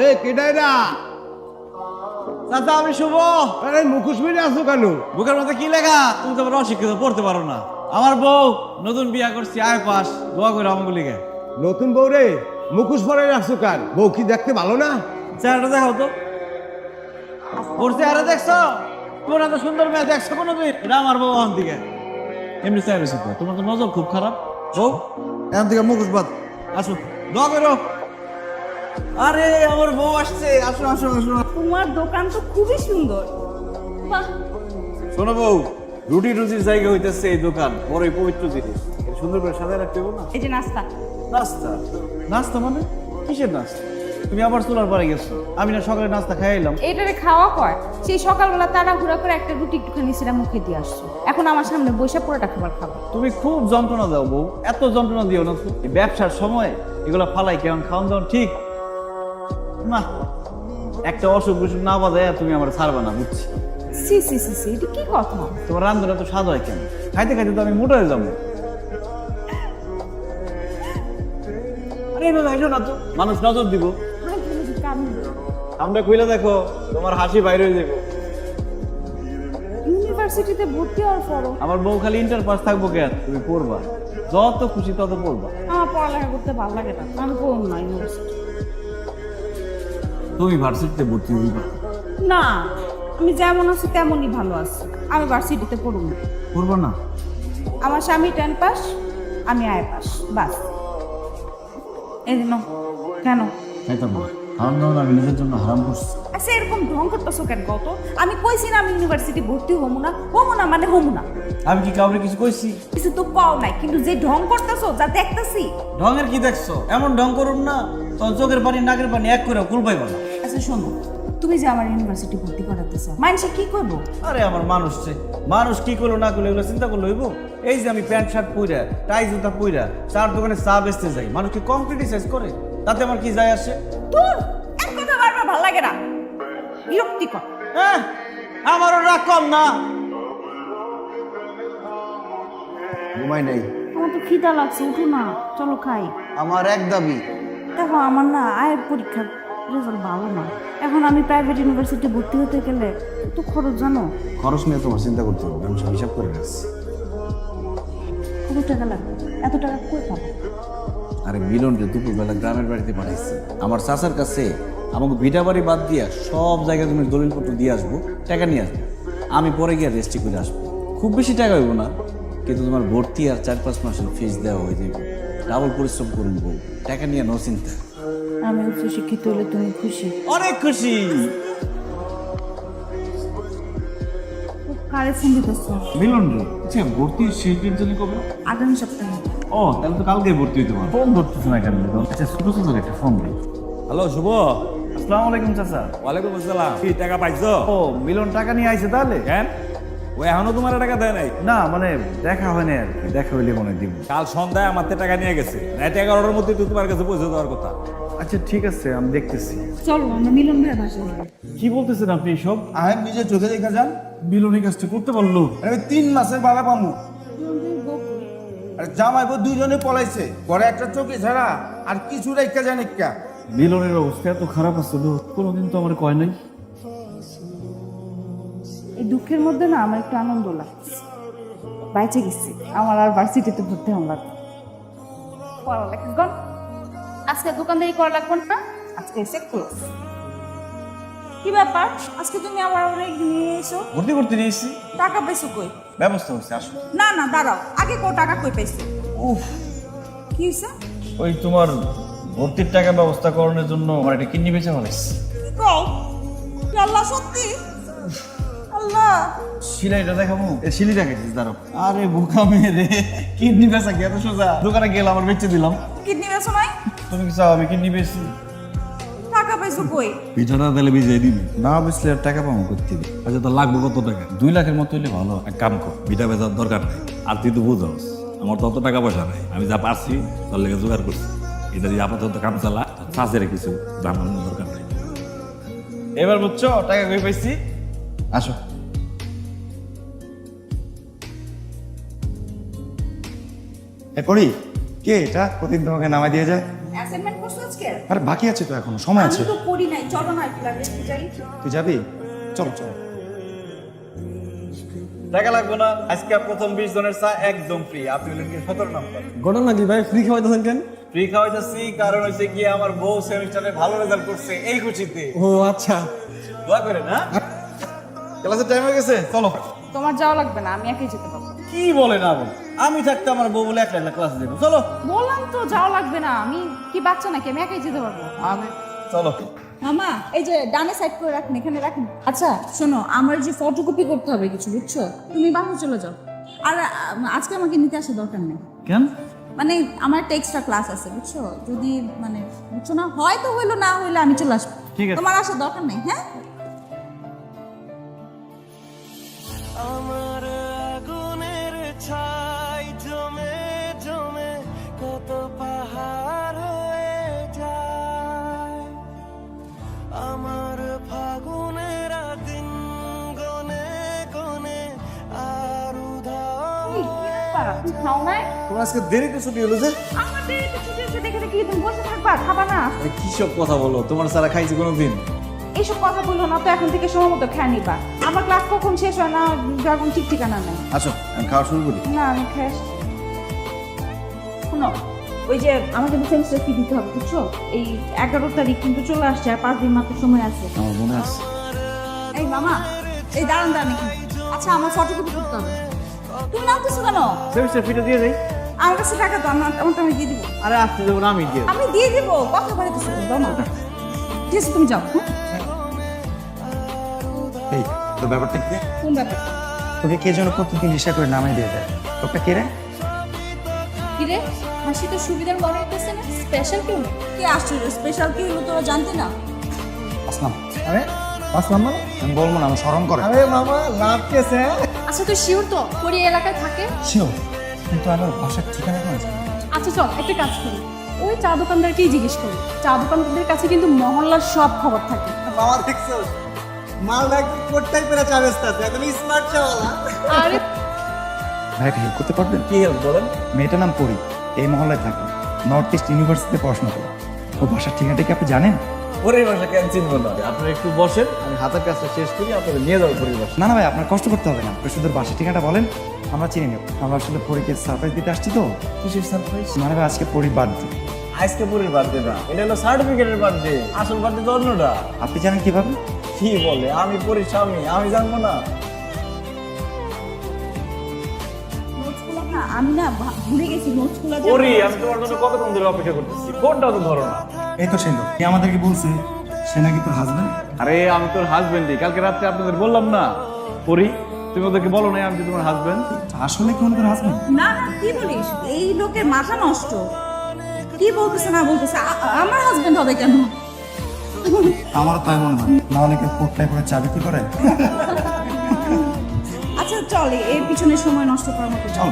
এই কেডাই না চাচা আমি শুভ। আরে মুখোশ মেরে আসো কেন? বুকের মধ্যে কি লেখা? তুমি তো আবার অশিক্ষিত, পড়তে পারো না। আমার বউ নতুন বিয়া করছি, আয় পাস, দোয়া করে আমাকে লিখে। নতুন বউ রে মুখোশ পরে আসো কেন? বউ কি দেখতে ভালো না? চেহারাটা দেখো তো, ওর চেহারা দেখছো? তোমার এত সুন্দর মেয়ে দেখছো কোনোদিন? এটা আমার বউ ওখান থেকে এমনি চেহারা ছিল। তোমার তো নজর খুব খারাপ। বউ এখান থেকে মুখোশ বাদ, আসো দোয়া করো। আরে আমার বউ আসছে, আসো আসো আসো। তোমার দোকান তো খুবই সুন্দর। বাহ, শোনো বউ, রুটি রুজির জায়গা হইতেছে এই দোকান, বড়ই পবিত্র জিনিস। এটা সুন্দর করে সাজায় রাখতে হবে না? এই যে নাস্তা। নাস্তা? নাস্তা মানে কিসের নাস্তা? তুমি আবার চুলার পারে গেছো। আমি না সকালে নাস্তা খাই এলাম। এটারে খাওয়া কয়? সেই সকালবেলা তাড়াহুড়া করে একটা রুটি একটুখানি সেটা মুখে দিয়ে আসছো, এখন আমার সামনে বসে পুরোটা খাবার খাবো। তুমি খুব যন্ত্রণা দাও বউ, এত যন্ত্রণা দিও না তো। এই ব্যবসার সময় এগুলো ফালাই কেমন খাওয়ান দাওয়ান ঠিক না। একটা অসুখ বিসুখ না বাজায় তুমি আমার ছাড়বা না, বুঝছি। সি সি সি সি, এটা কি কথা? তোমার রান্নাটা তো স্বাদ হয় কেন? খাইতে খাইতে তো আমি মোটা হয়ে যাবো। আরে এভাবে হাসো না তো, মানুষ নজর দিব। আমরা কইলে দেখো তোমার হাসি বাইরে হয়ে যাবো। ইউনিভার্সিটিতে ভর্তি হওয়ার পরও আমার বউ খালি ইন্টার পাস থাকবো কেন? তুমি পড়বা, যত খুশি তত পড়বা। আমার পড়ালেখা করতে ভালো লাগে না, আমি পড়ব না ইউনিভার্সিটি। তুমি ভার্সিটিতে ভর্তি হইবা? না, আমি যেমন আছি তেমনই ভালো আছি, আমি ভার্সিটিতে পড়ব না। পড়বা না? আমার স্বামী 10 পাস, আমি আয় পাস, বাস। এই যে নাও। কেন? খাইতাম না, হারাম দাও না, আমি নিজের জন্য হারাম করছি। আচ্ছা এরকম ঢং করতেছো কেন কত? আমি কইছি না আমি ইউনিভার্সিটি ভর্তি হবো না, হবো না মানে হবো না। আমি কি কাউরে কিছু কইছি? কিছু তো কও নাই, কিন্তু যে ঢং করতেছো যা দেখতেছি। ঢঙের কি দেখছো? এমন ঢং করুন না, তখন চোখের পানি নাকের পানি এক করে কুল পাইবা না। আচ্ছা শোনো, তুমি যে আমার ইউনিভার্সিটি ভর্তি করাতেছো, মানুষে কি করবো? আরে আমার মানুষ রে, মানুষ কি করলো না করলো এগুলো চিন্তা করলো হইব? এই যে আমি প্যান্ট শার্ট পইরা, টাই জুতা পইরা চার দোকানে চা বেচতে যাই, মানুষ কি কম ক্রিটিসাইজ করে? তাতে আমার কি যায় আসে? তোর এক কথা বারবার ভালো লাগে না, বিরক্তিকর। হ্যাঁ, আমারও রাগ কম না। ঘুমাই নাই। আমার তো খিদা লাগছে, উঠো না, চলো খাই। আমার এক দাবি। দেখো আমার না আয়ের পরীক্ষার রেজাল্ট ভালো না, এখন আমি প্রাইভেট ইউনিভার্সিটি ভর্তি হতে গেলে তো খরচ জানো। খরচ নিয়ে তোমার চিন্তা করতে হবে, আমি সব হিসাব করে রাখছি। কত টাকা লাগবে? এত টাকা কই পাবো? আরে মিলনকে দুপুরবেলা গ্রামের বাড়িতে পাঠাইছি আমার চাচার কাছে। আমাকে ভিটা বাড়ি বাদ দিয়া সব জায়গায় তুমি দলিলপত্র দিয়ে আসবো, টাকা নিয়ে আসবো। আমি পরে গিয়ে রেজিস্ট্রি করে আসবো। খুব বেশি টাকা হইব না, কিন্তু তোমার ভর্তি আর 4-5 মাসের ফিস দেওয়া হয়ে যাবে। ডাবল পরিশ্রম করুন বউ, টাকা নিয়ে নো চিন্তা। আমি উচ্চশিক্ষিত হলে তুমি খুশি? অনেক খুশি। কারে ফোন দিতেছ? মিলন রে, আচ্ছা ভর্তির শেষ ডেট জানি কবে? আগামী সপ্তাহে। ও তাহলে তো কালকে ভর্তি হইতে পারো। ফোন ধরতেছ না কেন? আচ্ছা ছোট ছোট একটা ফোন দিই। হ্যালো শুভ। আসসালামু আলাইকুম চাচা। ওয়ালাইকুম আসসালাম। কি টাকা পাইছো? ও মিলন টাকা নিয়ে আইছে তাহলে? কেন ও এখনো তোমার টাকা দেয় নাই? না মানে দেখা হয়নি আর কি, দেখা হইলে মনে হয় দিব। কাল সন্ধ্যায় আমার থেকে টাকা নিয়ে গেছে, রাত 11টার মধ্যে তো তোমার কাছে পৌঁছে দেওয়ার কথা। আচ্ছা ঠিক আছে, আমি দেখতেছি। চলো আমরা মিলন ভাইয়ের বাসায় যাই। কি বলতেছেন আপনি এসব? আমি নিজে চোখে দেখা যান। মিলনের কাজটা করতে পারলো? আমি 3 মাসের বাবা পামু। আর জামাই বউ দুইজনে পলাইছে, ঘরে একটা চোখে ছাড়া আর কিছু রেখা জানি কা। মিলনের অবস্থা এত খারাপ আসলো, কোনোদিন তো আমার কয় নাই। এই দুঃখের মধ্যে না আমার একটু আনন্দ লাগছে, বাইচে গেছি। আমার আর ভার্সিটিতে ভর্তি হওয়া লাগবে। পড়ালেখা গন আজকে দোকানদারি করা লাগবে না, আজকে এসে ক্লোজ। কি ব্যাপার, আজকে তুমি আবার অনেক নিয়ে এসো? ভর্তি করতে নিয়েছি, টাকা পাইছো কই? ব্যবস্থা হচ্ছে, আসো। না না দাঁড়াও, আগে কো টাকা কই পাইছো? উফ, কি হয়েছে? ওই তোমার ভর্তির টাকা ব্যবস্থা করানোর জন্য আমার একটা কিডনি বেঁচে ফেলাইছি। কও কি আল্লাহ সত্যি? আল্লাহ সিলাইটা দেখাবো? সিলি দেখাইছিস, দাঁড়াও। আরে বোকা মেয়ে রে, কিডনি বেচা কি এত সোজা? দোকানে গেলাম, আমার বেচে দিলাম। কিডনি বেছো নাই? তুমি কি চাও আমি কিডনি বেচি? টাকা পাইছো কই? পিঠাটা তাহলে ভিজাই দিবি, না বেচলে আর টাকা পাবো করতে। আচ্ছা তো লাগবে কত টাকা? 2 লাখের মতো হইলে ভালো। এক কাম কর, বিটা বেচার দরকার নেই। আর তুই তো বুঝস আমার তো অত টাকা পয়সা নাই, আমি যা পারছি তোর লেগে জোগাড় করছি। এটা দিয়ে আপাতত কাম চালা, চাষের কিছু দাম দরকার নেই। এবার বুঝছো টাকা কই পাইছি? আসো। এ করি কে এটা প্রতিদিন তোমাকে নামা দিয়ে যায়? অ্যাসাইনমেন্ট করছো আজকে? আরে বাকি আছে তো এখনো সময় আছে আমি তো পড়ি নাই, চলো না একটু লাইব্রেরিতে যাই। তুই যাবি চলো চলো টাকা লাগবে না, আজকে প্রথম 20 জনের চা একদম ফ্রি। আপনি হলেন কি 17 নম্বর। ঘটনা কি ভাই, ফ্রি খাওয়াইতেছেন কেন? ফ্রি খাওয়াইতেছি কারণ হচ্ছে কি আমার বউ সেমিস্টারে ভালো রেজাল্ট করছে, এই খুশিতে। ও আচ্ছা। দোয়া করেন। না ক্লাসের টাইম হয়ে গেছে, চলো। তোমার যাওয়া লাগবে না, আমি একাই যেতে পারবো। কি বলে না বল, আমি থাকতে আমার বউ বলে একলা একলা ক্লাসে যাবো, চলো। বললাম তো যাওয়া লাগবে না, আমি কি বাচ্চা নাকি, আমি একাই যেতে পারবো। আমি চলো। মামা এই যে ডানে সাইড করে রাখেন, এখানে রাখেন। আচ্ছা শোনো, আমার যে ফটোকপি করতে হবে কিছু, বুঝছো? তুমি বাসায় চলে যাও। আর আজকে আমাকে নিতে আসার দরকার নেই। কেন? মানে আমার একটা এক্সট্রা ক্লাস আছে, বুঝছো? যদি মানে বুঝছো না, হয়তো হইলো, না হইলে আমি চলে আসবো। ঠিক আছে। তোমার আসার দরকার নেই। হ্যাঁ আমার আগুনের ছাই জমে জমে কত পাহাড় হয়ে যায়, আমার ফাগুনের দিন গনে গনে আর উধাও খাও নাই? তোমার আজকে দেরিতে ছুটি হলো যে? আমার দেরিতে ছুটি হচ্ছে দেখে দেখি তুমি বসে থাকবা, খাবা না? কি সব কথা বলো, তোমার সারা খাইছি কোনোদিন? এইসব কথা বললো না তো, এখন থেকে সময় মতো খেয়ে নিবা। আমার ক্লাস কখন শেষ হয় না, যখন ঠিক ঠিকানা নেই। আসো আমি খাওয়া শুরু করি। না আমি খেয়ে আসছি। শোনো, ওই যে আমাকে তো সেমিস্টার ফি দিতে হবে, বুঝছো? এই 11 তারিখ কিন্তু চলে আসছে, আর 5 দিন মাত্র সময় আছে। আমার মনে আছে। এই মামা, এই দাঁড়ান দাঁড়ান এখানে। আচ্ছা আমার ফটোকপি করতে হবে। তুমি নামতেছো কেন? সেমিস্টার ফিটা দিয়ে যাই। আমার কাছে টাকা তো, আমারটা আমি দিয়ে দিব। আরে আসতে দেবো না, আমি দিয়ে। আমি দিয়ে দিব, কথা বাড়িতেছো দাও না। ঠিক আছে তুমি যাও। এই তোর ব্যাপারটা কি? কোন ব্যাপার? তোকে কে যেন প্রতিদিন রিক্সা করে নামাই দিয়ে দেয়, তোরটা কে রে? কিরে হাসি তো সুবিধার মনে হইতেছে না, স্পেশাল কেউ কে আশ্চর্য, স্পেশাল কি হলো তোরা জানতে না? আসলাম। আরে আসলাম মানে আমি বলবো না, আমি শরম করে। আরে মামা লাভ কেছে। আচ্ছা তুই শিওর তো পরি এলাকায় থাকে? শিও, কিন্তু আমার বাসার ঠিকানা কেন জানি? আচ্ছা চল একটা কাজ করি, ওই চা দোকানদারকেই জিজ্ঞেস করি। চা দোকানদারদের কাছে কিন্তু মহল্লার সব খবর থাকে। মামা দেখছো মাল একদম কোটটাই পেরা চা বেচতে আছে, একদম স্মার্ট চাওয়ালা। আরে ভাই একটা হেল্প করতে পারবেন? কি হেল্প বলেন? মেয়েটার নাম পরি, এই মহল্লায় থাকে, নর্থ ইস্ট ইউনিভার্সিটিতে পড়াশোনা করে। ও বাসার ঠিকানাটা কি আপনি জানেন? পরিভাষা কেন চিনবো না? আপনারা একটু বসেন, আমি হাতের কাজটা শেষ করি, আপনাদের নিয়ে যাবো পরিভাষা। না না ভাই, আপনার কষ্ট করতে হবে না, আপনি শুধু বাসার ঠিকানাটা বলেন, আমরা চিনি নেব। আমরা আসলে পরীকে সারপ্রাইজ দিতে আসছি তো। কিসের সারপ্রাইজ? মানে ভাই আজকে পরির বার্থডে। আজকে পরির বার্থডে না, এটা হলো সার্টিফিকেটের বার্থডে। আসল বার্থডে তো অন্যটা। আপনি জানেন কিভাবে? কি বলে, আমি পরির স্বামী, আমি জানবো না? নোটসগুলো না আমি না ভুলে গেছি, নোটসগুলো যে পরি, আমি তোমার জন্য কতক্ষণ ধরে অপেক্ষা করতেছি, ফোনটাও তো ধরো না। এই তো সেন্দু, সে আমাদেরকে বলছে সে নাকি তোর হাজবেন্ড। আরে আমি তোর হাজবেন্ডই, কালকে রাত্রে আপনাদের বললাম না? পরি, তুমি ওদেরকে বলো না আমি যে তোমার হাজবেন্ড? আসলে কি উনি তোর হাজবেন্ড? না না কি বলিস, এই লোকের মাথা নষ্ট। কি বলতেছে না বলতেছে, আমার হাজবেন্ড হবে কেন? আমারও তাই মনে হয়, না হলে কেউ কোটটায় করে চা বিক্রি করে। আচ্ছা চল, এর পিছনে সময় নষ্ট করার মতো চল। চল।